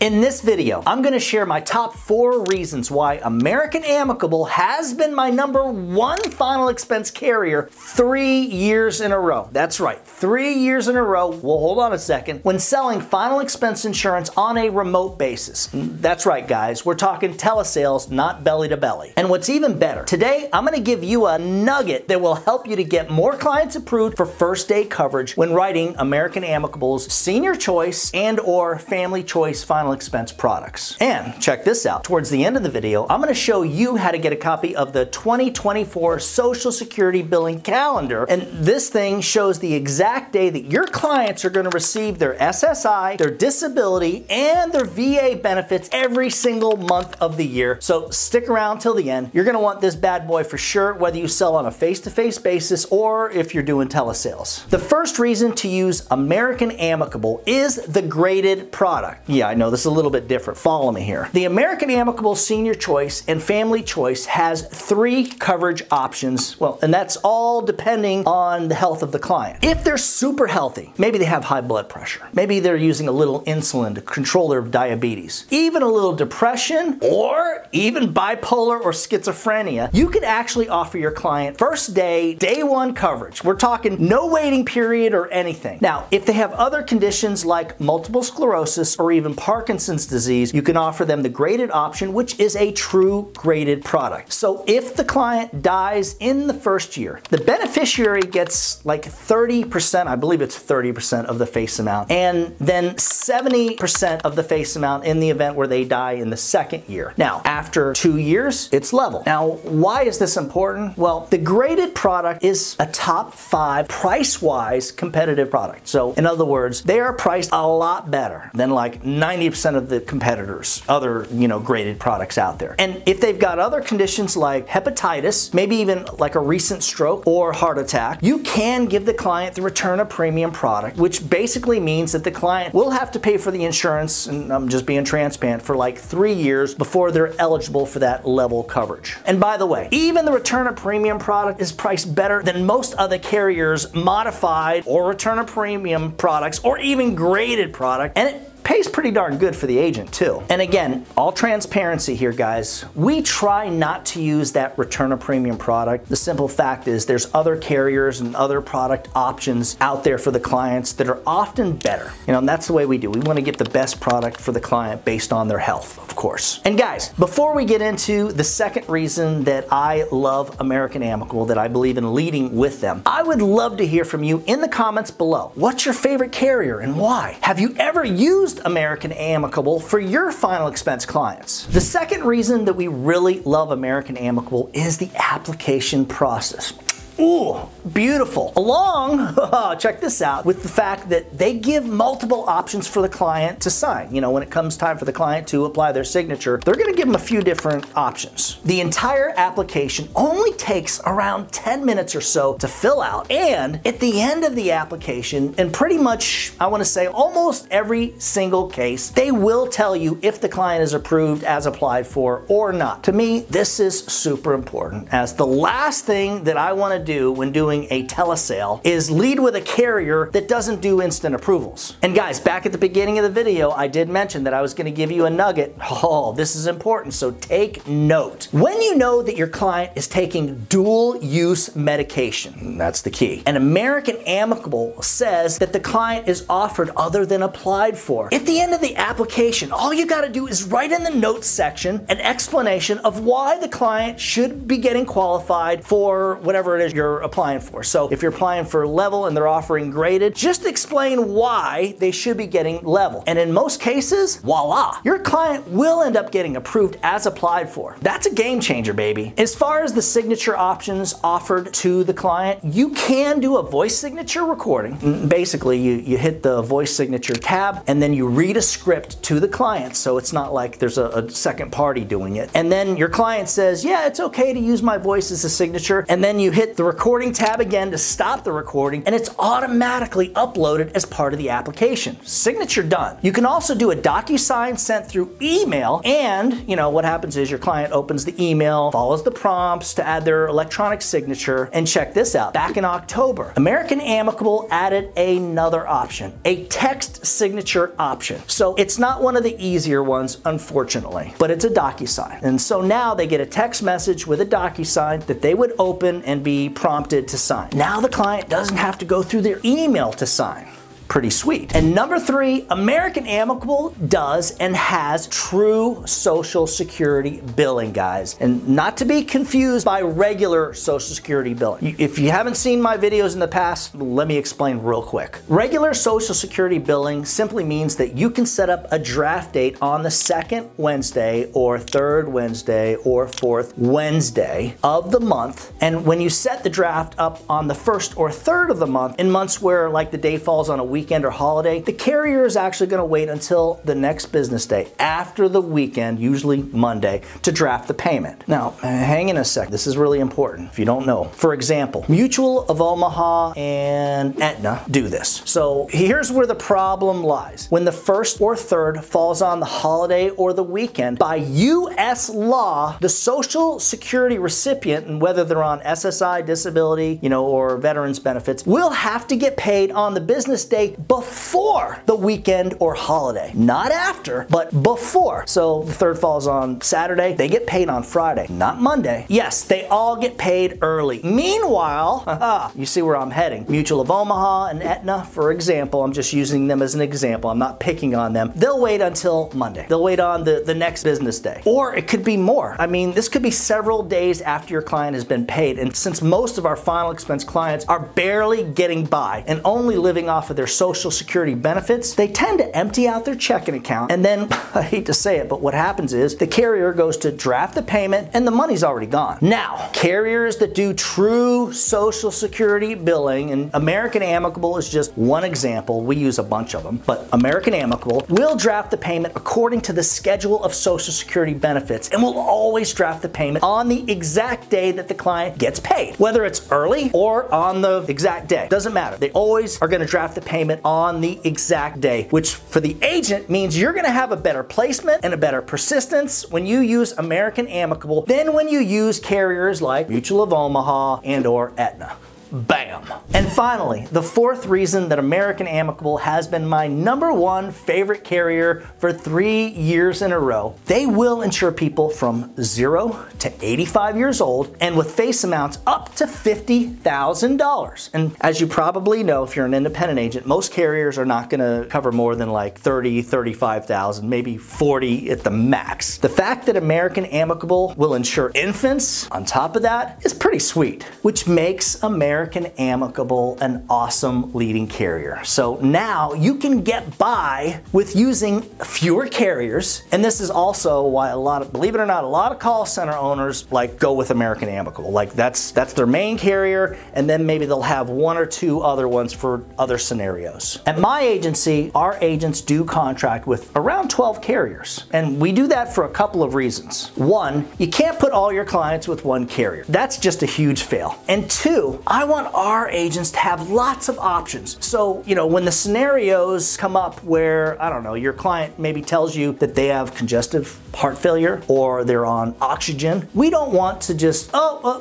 In this video, I'm going to share my top 4 reasons why American Amicable has been my #1 final expense carrier 3 years in a row. That's right, 3 years in a row. Well, hold on a second. When selling final expense insurance on a remote basis. That's right, guys. We're talking telesales, not belly to belly. And what's even better, today I'm going to give you a nugget that will help you to get more clients approved for first day coverage when writing American Amicable's Senior Choice and/or Family Choice final expense products. And check this out. Towards the end of the video, I'm going to show you how to get a copy of the 2024 Social Security billing calendar. And this thing shows the exact day that your clients are going to receive their SSI, their disability, and their VA benefits every single month of the year. So stick around till the end. You're going to want this bad boy for sure, whether you sell on a face-to-face basis or if you're doing telesales. The first reason to use American Amicable is the graded product. Yeah, I know this is a little bit different. Follow me here. The American Amicable Senior Choice and Family Choice has 3 coverage options. Well, and that's all depending on the health of the client. If they're super healthy, maybe they have high blood pressure, maybe they're using a little insulin to control their diabetes, even a little depression, or even bipolar or schizophrenia, you could actually offer your client first day, day 1 coverage. We're talking no waiting period or anything. Now, if they have other conditions like multiple sclerosis or even Parkinson's disease, you can offer them the graded option, which is a true graded product. So if the client dies in the first year, the beneficiary gets like 30%, I believe it's 30% of the face amount, and then 70% of the face amount in the event where they die in the second year. Now, after 2 years, it's level. Now, why is this important? Well, the graded product is a top 5 price-wise competitive product. So in other words, they are priced a lot better than like 90% of the competitors, other, graded products out there. And if they've got other conditions like hepatitis, maybe even like a recent stroke or heart attack, you can give the client the return of premium product, which basically means that the client will have to pay for the insurance, and I'm just being transparent, for like 3 years before they're eligible for that level coverage. And by the way, even the return of premium product is priced better than most other carriers' modified or return of premium products or even graded product, and it pays pretty darn good for the agent too. And again, all transparency here, guys. We try not to use that return of premium product. The simple fact is there's other carriers and other product options out there for the clients that are often better. And that's the way we do. We want to get the best product for the client based on their health, of course. And guys, before we get into the second reason that I love American Amicable, that I believe in leading with them, I would love to hear from you in the comments below. What's your favorite carrier and why? Have you ever used American Amicable for your final expense clients? The second reason that we really love American Amicable is the application process. Ooh, beautiful. Along, check this out, with the fact that they give multiple options for the client to sign. When it comes time for the client to apply their signature, they're going to give them a few different options. The entire application only takes around 10 minutes or so to fill out, and at the end of the application, and pretty much, I want to say almost every single case, they will tell you if the client is approved as applied for or not. To me, this is super important, as the last thing that I want to do when doing a telesale is lead with a carrier that doesn't do instant approvals. And guys, back at the beginning of the video, I did mention that I was going to give you a nugget. Oh, this is important, so take note. When you know that your client is taking dual use medication, that's the key, and American Amicable says that the client is offered other than applied for, at the end of the application, all you got to do is write in the notes section an explanation of why the client should be getting qualified for whatever it is you're applying for. So if you're applying for level and they're offering graded, just explain why they should be getting level. And in most cases, voila, your client will end up getting approved as applied for. That's a game changer, baby. As far as the signature options offered to the client, you can do a voice signature recording. Basically, you hit the voice signature tab and then you read a script to the client, so it's not like there's a second party doing it. And then your client says, yeah, it's okay to use my voice as a signature, and then you hit the the recording tab again to stop the recording, and it's automatically uploaded as part of the application. Signature done. You can also do a DocuSign sent through email, and what happens is your client opens the email, follows the prompts to add their electronic signature, and check this out. Back in October, American Amicable added another option, a text signature option. So it's not one of the easier ones, unfortunately, but it's a DocuSign. And so now they get a text message with a DocuSign that they would open and be prompted to sign. Now the client doesn't have to go through their email to sign. Pretty sweet. And number 3, American Amicable does and has true Social Security billing, guys. And not to be confused by regular Social Security billing. If you haven't seen my videos in the past, let me explain real quick. Regular Social Security billing simply means that you can set up a draft date on the 2nd Wednesday or 3rd Wednesday or 4th Wednesday of the month. And when you set the draft up on the 1st or 3rd of the month, in months where like the day falls on a weekend or holiday, the carrier is actually going to wait until the next business day after the weekend, usually Monday, to draft the payment. Now, hang in a sec. This is really important if you don't know. For example, Mutual of Omaha and Aetna do this. So here's where the problem lies. When the 1st or 3rd falls on the holiday or the weekend, by U.S. law, the Social Security recipient, and whether they're on SSI, disability, or veterans benefits, will have to get paid on the business day before the weekend or holiday. Not after, but before. So the 3rd falls on Saturday, they get paid on Friday, not Monday. Yes, they all get paid early. Meanwhile, you see where I'm heading. Mutual of Omaha and Aetna, for example, I'm just using them as an example. I'm not picking on them. They'll wait until Monday. They'll wait on the next business day. Or it could be more. I mean, this could be several days after your client has been paid. And since most of our final expense clients are barely getting by and only living off of their Social Security benefits, they tend to empty out their checking account, and then, I hate to say it, but what happens is the carrier goes to draft the payment and the money's already gone. Now, carriers that do true Social Security billing, and American Amicable is just one example, we use a bunch of them, but American Amicable will draft the payment according to the schedule of Social Security benefits and will always draft the payment on the exact day that the client gets paid. Whether it's early or on the exact day, doesn't matter. They always are going to draft the payment on the exact day, which for the agent means you're going to have a better placement and a better persistence when you use American Amicable than when you use carriers like Mutual of Omaha and or Aetna. Bam! And finally, the 4th reason that American Amicable has been my #1 favorite carrier for 3 years in a row. They will insure people from 0 to 85 years old and with face amounts up to $50,000. And as you probably know, if you're an independent agent, most carriers are not going to cover more than like 30, 35,000, maybe 40 at the max. The fact that American Amicable will insure infants on top of that is pretty sweet, which makes American Amicable an awesome leading carrier. So now you can get by with using fewer carriers, and this is also why believe it or not, a lot of call center owners go with American Amicable. That's their main carrier, and then maybe they'll have 1 or 2 other ones for other scenarios. At my agency, our agents do contract with around 12 carriers, and we do that for a couple of reasons. 1, you can't put all your clients with one carrier. That's just a huge fail. And 2, I want our agents to have lots of options. So, when the scenarios come up where, I don't know, your client maybe tells you that they have congestive heart failure or they're on oxygen, we don't want to just,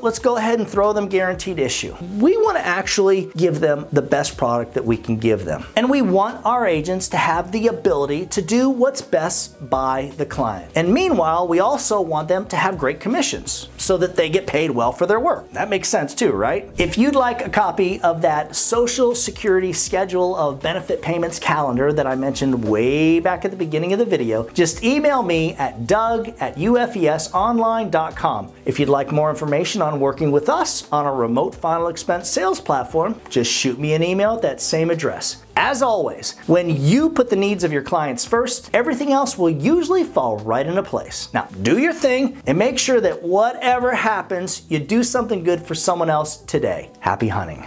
let's go ahead and throw them guaranteed issue. We want to actually give them the best product that we can give them. And we want our agents to have the ability to do what's best by the client. And meanwhile, we also want them to have great commissions so that they get paid well for their work. That makes sense too, right? If you'd like a copy of that Social Security schedule of benefit payments calendar that I mentioned way back at the beginning of the video, just email me at doug@ufesonline.com. If you'd like more information on working with us on a remote final expense sales platform, just shoot me an email at that same address. As always, when you put the needs of your clients first, everything else will usually fall right into place. Now, do your thing and make sure that whatever happens, you do something good for someone else today. Happy hunting.